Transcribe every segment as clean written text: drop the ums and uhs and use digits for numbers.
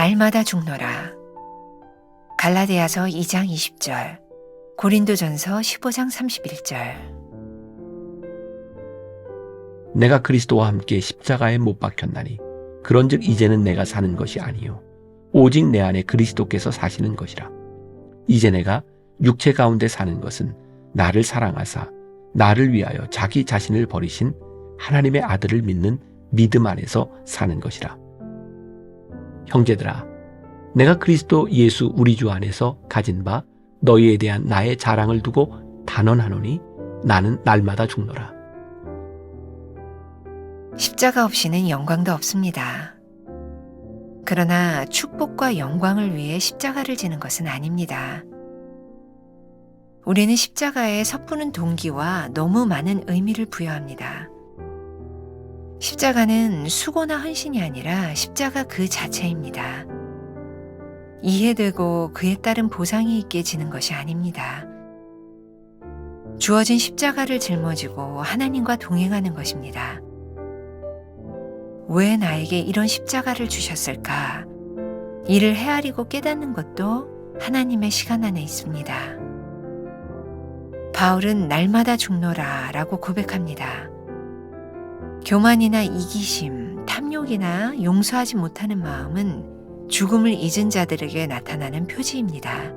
날마다 죽노라. 갈라디아서 2장 20절, 고린도전서 15장 31절. 내가 그리스도와 함께 십자가에 못 박혔나니 그런즉 이제는 내가 사는 것이 아니요 오직 내 안에 그리스도께서 사시는 것이라. 이제 내가 육체 가운데 사는 것은 나를 사랑하사 나를 위하여 자기 자신을 버리신 하나님의 아들을 믿는 믿음 안에서 사는 것이라. 형제들아, 내가 그리스도 예수 우리 주 안에서 가진 바 너희에 대한 나의 자랑을 두고 단언하노니 나는 날마다 죽노라. 십자가 없이는 영광도 없습니다. 그러나 축복과 영광을 위해 십자가를 지는 것은 아닙니다. 우리는 십자가에 섣부른 동기와 너무 많은 의미를 부여합니다. 십자가는 수고나 헌신이 아니라 십자가 그 자체입니다. 이해되고 그에 따른 보상이 있게 지는 것이 아닙니다. 주어진 십자가를 짊어지고 하나님과 동행하는 것입니다. 왜 나에게 이런 십자가를 주셨을까? 이를 헤아리고 깨닫는 것도 하나님의 시간 안에 있습니다. 바울은 날마다 죽노라 라고 고백합니다. 교만이나 이기심, 탐욕이나 용서하지 못하는 마음은 죽음을 잊은 자들에게 나타나는 표지입니다.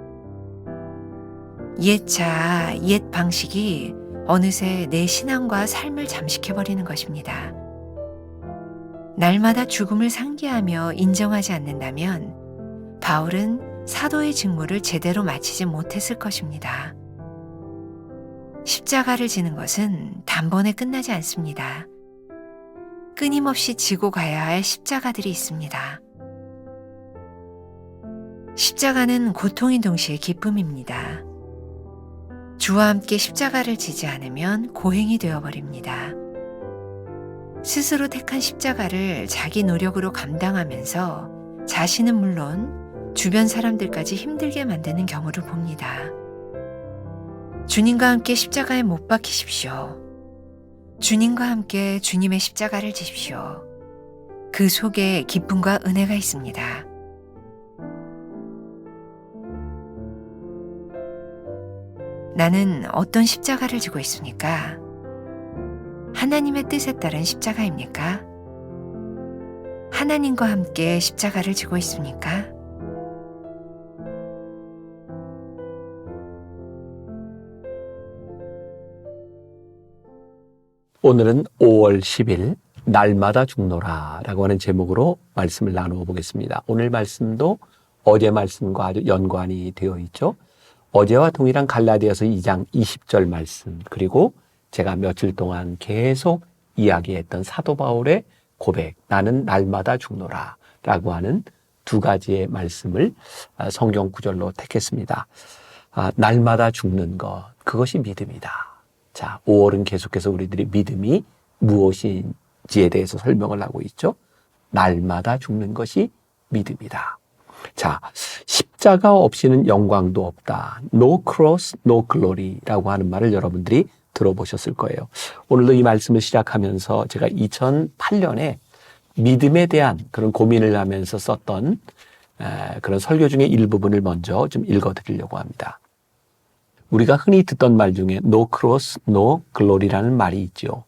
옛 자아, 옛 방식이 어느새 내 신앙과 삶을 잠식해버리는 것입니다. 날마다 죽음을 상기하며 인정하지 않는다면 바울은 사도의 직무를 제대로 마치지 못했을 것입니다. 십자가를 지는 것은 단번에 끝나지 않습니다. 끊임없이 지고 가야 할 십자가들이 있습니다. 십자가는 고통인 동시에 기쁨입니다. 주와 함께 십자가를 지지 않으면 고행이 되어버립니다. 스스로 택한 십자가를 자기 노력으로 감당하면서 자신은 물론 주변 사람들까지 힘들게 만드는 경우를 봅니다. 주님과 함께 십자가에 못 박히십시오. 주님과 함께 주님의 십자가를 지십시오. 그 속에 기쁨과 은혜가 있습니다. 나는 어떤 십자가를 지고 있습니까? 하나님의 뜻에 따른 십자가입니까? 하나님과 함께 십자가를 지고 있습니까? 오늘은 5월 10일 날마다 죽노라 라고 하는 제목으로 말씀을 나누어 보겠습니다. 오늘 말씀도 어제 말씀과 아주 연관이 되어 있죠. 어제와 동일한 갈라디아서 2장 20절 말씀, 그리고 제가 며칠 동안 계속 이야기했던 사도 바울의 고백, 나는 날마다 죽노라 라고 하는 두 가지의 말씀을 성경 구절로 택했습니다. 날마다 죽는 것, 그것이 믿음이다. 자, 5월은 계속해서 우리들이 믿음이 무엇인지에 대해서 설명을 하고 있죠. 날마다 죽는 것이 믿음이다. 자, 십자가 없이는 영광도 없다. No cross, no glory라고 하는 말을 여러분들이 들어보셨을 거예요. 오늘도 이 말씀을 시작하면서 제가 2008년에 믿음에 대한 그런 고민을 하면서 썼던 그런 설교 중에 일부분을 먼저 좀 읽어드리려고 합니다. 우리가 흔히 듣던 말 중에 no cross, no glory라는 말이 있죠.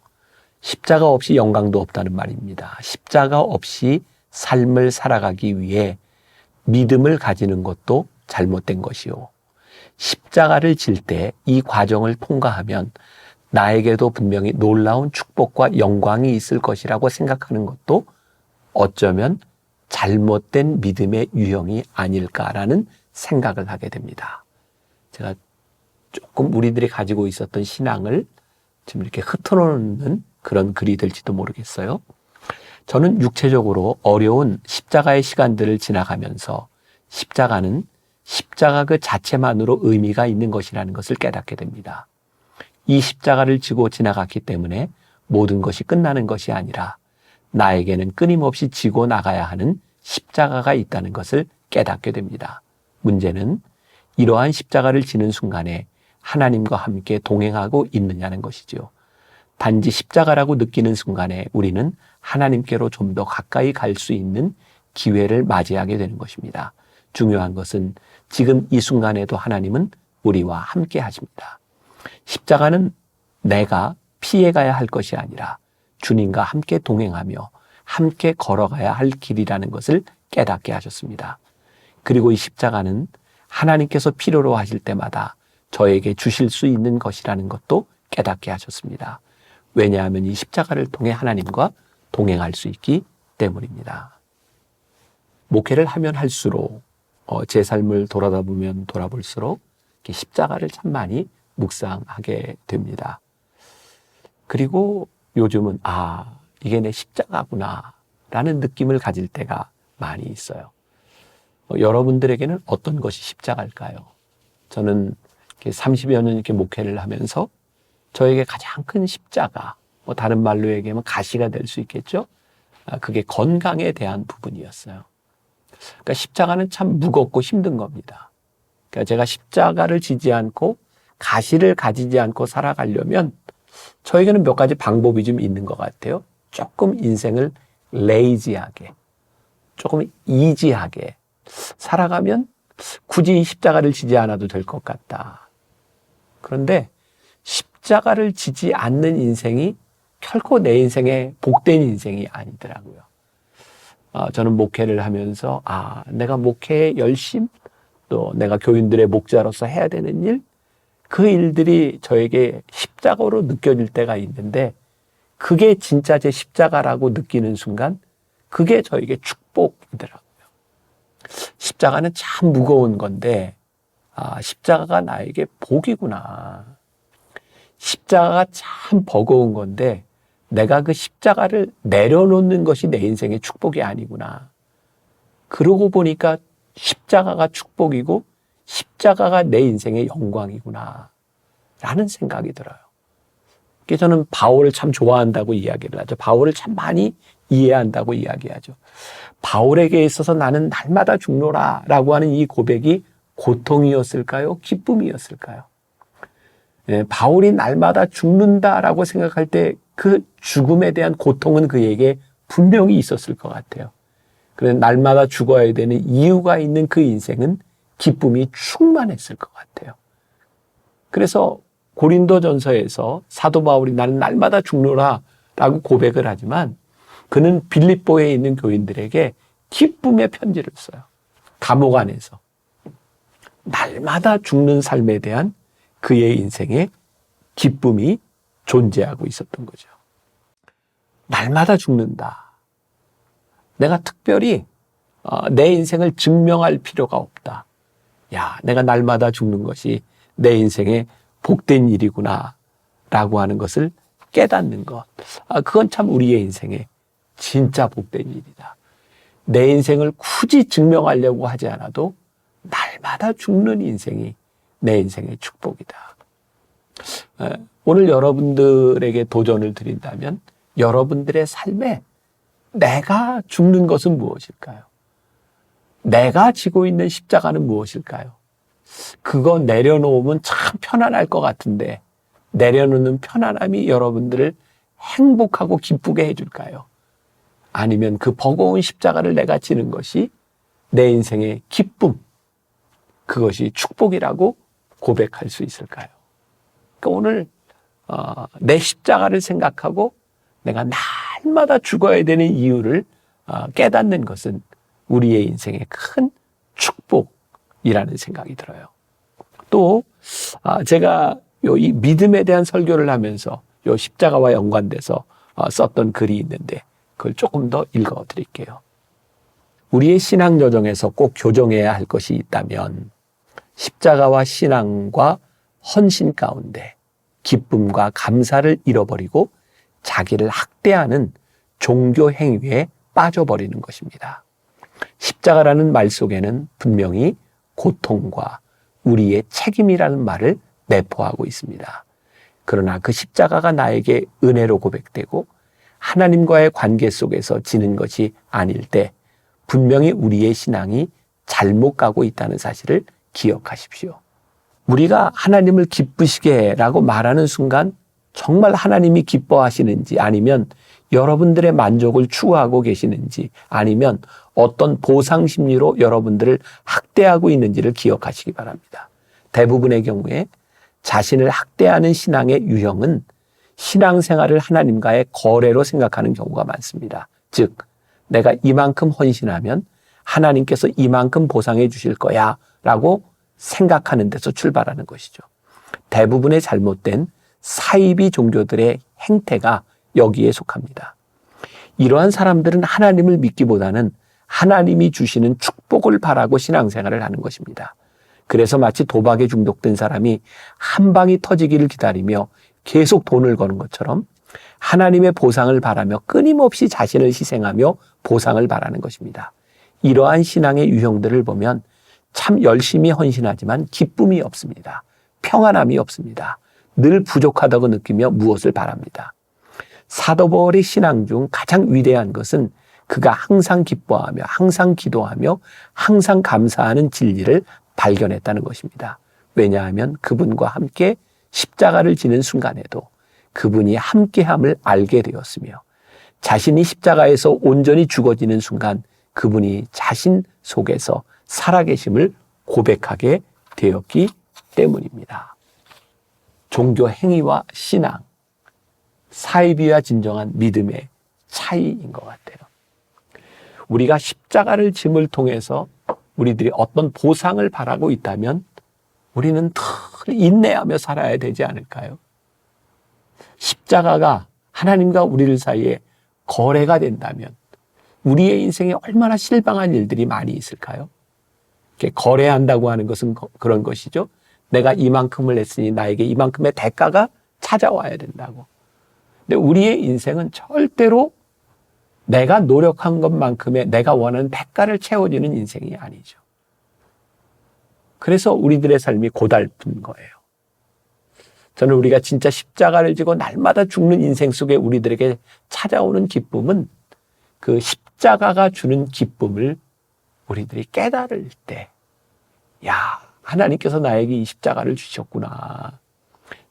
십자가 없이 영광도 없다는 말입니다. 십자가 없이 삶을 살아가기 위해 믿음을 가지는 것도 잘못된 것이요. 십자가를 질 때 이 과정을 통과하면 나에게도 분명히 놀라운 축복과 영광이 있을 것이라고 생각하는 것도 어쩌면 잘못된 믿음의 유형이 아닐까라는 생각을 하게 됩니다. 제가 조금 우리들이 가지고 있었던 신앙을 지금 이렇게 흩어놓는 그런 글이 될지도 모르겠어요. 저는 육체적으로 어려운 십자가의 시간들을 지나가면서 십자가는 십자가 그 자체만으로 의미가 있는 것이라는 것을 깨닫게 됩니다. 이 십자가를 지고 지나갔기 때문에 모든 것이 끝나는 것이 아니라 나에게는 끊임없이 지고 나가야 하는 십자가가 있다는 것을 깨닫게 됩니다. 문제는 이러한 십자가를 지는 순간에 하나님과 함께 동행하고 있느냐는 것이죠. 단지 십자가라고 느끼는 순간에 우리는 하나님께로 좀 더 가까이 갈 수 있는 기회를 맞이하게 되는 것입니다. 중요한 것은 지금 이 순간에도 하나님은 우리와 함께 하십니다. 십자가는 내가 피해가야 할 것이 아니라 주님과 함께 동행하며 함께 걸어가야 할 길이라는 것을 깨닫게 하셨습니다. 그리고 이 십자가는 하나님께서 필요로 하실 때마다 저에게 주실 수 있는 것이라는 것도 깨닫게 하셨습니다. 왜냐하면 이 십자가를 통해 하나님과 동행할 수 있기 때문입니다. 목회를 하면 할수록 제 삶을 돌아보면 돌아볼수록 십자가를 참 많이 묵상하게 됩니다. 그리고 요즘은 이게 내 십자가구나 라는 느낌을 가질 때가 많이 있어요. 여러분들에게는 어떤 것이 십자가일까요? 저는 30여 년 이렇게 목회를 하면서 저에게 가장 큰 십자가, 다른 말로 얘기하면 가시가 될 수 있겠죠? 그게 건강에 대한 부분이었어요. 그러니까 십자가는 참 무겁고 힘든 겁니다. 그러니까 제가 십자가를 지지 않고 가시를 가지지 않고 살아가려면 저에게는 몇 가지 방법이 좀 있는 것 같아요. 조금 인생을 레이지하게, 조금 이지하게 살아가면 굳이 십자가를 지지 않아도 될 것 같다. 그런데 십자가를 지지 않는 인생이 결코 내 인생의 복된 인생이 아니더라고요. 저는 목회를 하면서 내가 목회의 열심, 또 내가 교인들의 목자로서 해야 되는 일, 그 일들이 저에게 십자가로 느껴질 때가 있는데 그게 진짜 제 십자가라고 느끼는 순간 그게 저에게 축복이더라고요. 십자가는 참 무거운 건데 십자가가 나에게 복이구나. 십자가가 참 버거운 건데 내가 그 십자가를 내려놓는 것이 내 인생의 축복이 아니구나. 그러고 보니까 십자가가 축복이고 십자가가 내 인생의 영광이구나 라는 생각이 들어요. 그래서 저는 바울을 참 좋아한다고 이야기를 하죠. 바울을 참 많이 이해한다고 이야기하죠. 바울에게 있어서 나는 날마다 죽노라 라고 하는 이 고백이 고통이었을까요? 기쁨이었을까요? 바울이 날마다 죽는다라고 생각할 때 그 죽음에 대한 고통은 그에게 분명히 있었을 것 같아요. 그래서 날마다 죽어야 되는 이유가 있는 그 인생은 기쁨이 충만했을 것 같아요. 그래서 고린도전서에서 사도 바울이 나는 날마다 죽노라 라고 고백을 하지만 그는 빌립보에 있는 교인들에게 기쁨의 편지를 써요. 감옥 안에서. 날마다 죽는 삶에 대한 그의 인생에 기쁨이 존재하고 있었던 거죠. 날마다 죽는다. 내가 특별히 내 인생을 증명할 필요가 없다. 내가 날마다 죽는 것이 내 인생의 복된 일이구나 라고 하는 것을 깨닫는 것. 그건 참 우리의 인생의 진짜 복된 일이다. 내 인생을 굳이 증명하려고 하지 않아도 날마다 죽는 인생이 내 인생의 축복이다. 오늘 여러분들에게 도전을 드린다면 여러분들의 삶에 내가 죽는 것은 무엇일까요? 내가 지고 있는 십자가는 무엇일까요? 그거 내려놓으면 참 편안할 것 같은데 내려놓는 편안함이 여러분들을 행복하고 기쁘게 해줄까요? 아니면 그 버거운 십자가를 내가 지는 것이 내 인생의 기쁨, 그것이 축복이라고 고백할 수 있을까요? 그러니까 오늘 내 십자가를 생각하고 내가 날마다 죽어야 되는 이유를 깨닫는 것은 우리의 인생의 큰 축복이라는 생각이 들어요. 또 제가 이 믿음에 대한 설교를 하면서 이 십자가와 연관돼서 썼던 글이 있는데 그걸 조금 더 읽어드릴게요. 우리의 신앙 여정에서 꼭 교정해야 할 것이 있다면 십자가와 신앙과 헌신 가운데 기쁨과 감사를 잃어버리고 자기를 학대하는 종교 행위에 빠져버리는 것입니다. 십자가라는 말 속에는 분명히 고통과 우리의 책임이라는 말을 내포하고 있습니다. 그러나 그 십자가가 나에게 은혜로 고백되고 하나님과의 관계 속에서 지는 것이 아닐 때 분명히 우리의 신앙이 잘못 가고 있다는 사실을 기억하십시오. 우리가 하나님을 기쁘시게 해라고 말하는 순간 정말 하나님이 기뻐하시는지 아니면 여러분들의 만족을 추구하고 계시는지 아니면 어떤 보상 심리로 여러분들을 학대하고 있는지를 기억하시기 바랍니다. 대부분의 경우에 자신을 학대하는 신앙의 유형은 신앙생활을 하나님과의 거래로 생각하는 경우가 많습니다. 즉, 내가 이만큼 헌신하면 하나님께서 이만큼 보상해 주실 거야 라고 생각하는 데서 출발하는 것이죠. 대부분의 잘못된 사이비 종교들의 행태가 여기에 속합니다. 이러한 사람들은 하나님을 믿기보다는 하나님이 주시는 축복을 바라고 신앙생활을 하는 것입니다. 그래서 마치 도박에 중독된 사람이 한 방이 터지기를 기다리며 계속 돈을 거는 것처럼 하나님의 보상을 바라며 끊임없이 자신을 희생하며 보상을 바라는 것입니다. 이러한 신앙의 유형들을 보면 참 열심히 헌신하지만 기쁨이 없습니다. 평안함이 없습니다. 늘 부족하다고 느끼며 무엇을 바랍니다. 사도 바울의 신앙 중 가장 위대한 것은 그가 항상 기뻐하며 항상 기도하며 항상 감사하는 진리를 발견했다는 것입니다. 왜냐하면 그분과 함께 십자가를 지는 순간에도 그분이 함께함을 알게 되었으며 자신이 십자가에서 온전히 죽어지는 순간 그분이 자신 속에서 살아계심을 고백하게 되었기 때문입니다. 종교 행위와 신앙, 사이비와 진정한 믿음의 차이인 것 같아요. 우리가 십자가를 짐을 통해서 우리들이 어떤 보상을 바라고 있다면 우리는 늘 인내하며 살아야 되지 않을까요? 십자가가 하나님과 우리를 사이에 거래가 된다면 우리의 인생에 얼마나 실망한 일들이 많이 있을까요? 거래한다고 하는 것은 그런 것이죠. 내가 이만큼을 했으니 나에게 이만큼의 대가가 찾아와야 된다고. 근데 우리의 인생은 절대로 내가 노력한 것만큼의 내가 원하는 대가를 채워주는 인생이 아니죠. 그래서 우리들의 삶이 고달픈 거예요. 저는 우리가 진짜 십자가를 지고 날마다 죽는 인생 속에 우리들에게 찾아오는 기쁨은 그 십자가가 주는 기쁨을 우리들이 깨달을 때, 야, 하나님께서 나에게 이 십자가를 주셨구나.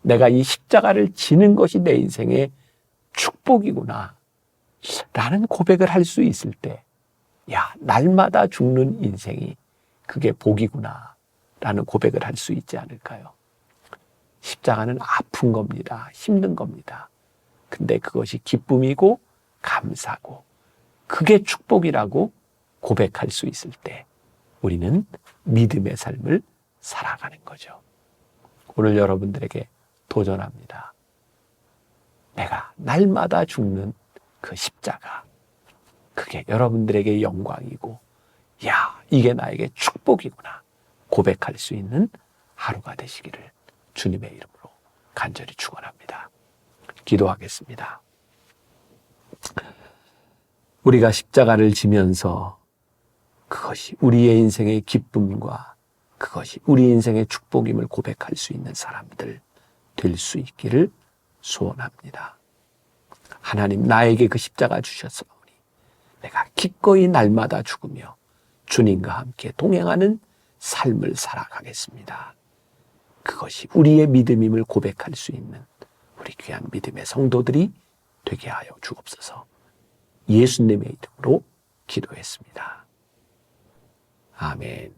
내가 이 십자가를 지는 것이 내 인생의 축복이구나. 라는 고백을 할 수 있을 때, 야, 날마다 죽는 인생이 그게 복이구나. 라는 고백을 할 수 있지 않을까요? 십자가는 아픈 겁니다. 힘든 겁니다. 근데 그것이 기쁨이고 감사고 그게 축복이라고 고백할 수 있을 때 우리는 믿음의 삶을 살아가는 거죠. 오늘 여러분들에게 도전합니다. 내가 날마다 죽는 그 십자가, 그게 여러분들에게 영광이고, 야, 이게 나에게 축복이구나 고백할 수 있는 하루가 되시기를 주님의 이름으로 간절히 축원합니다. 기도하겠습니다. 우리가 십자가를 지면서 그것이 우리의 인생의 기쁨과 그것이 우리 인생의 축복임을 고백할 수 있는 사람들 될 수 있기를 소원합니다. 하나님, 나에게 그 십자가 주셨사오니 내가 기꺼이 날마다 죽으며 주님과 함께 동행하는 삶을 살아가겠습니다. 그것이 우리의 믿음임을 고백할 수 있는 우리 귀한 믿음의 성도들이 되게 하여 주옵소서. 예수님의 이름으로 기도했습니다. 아멘.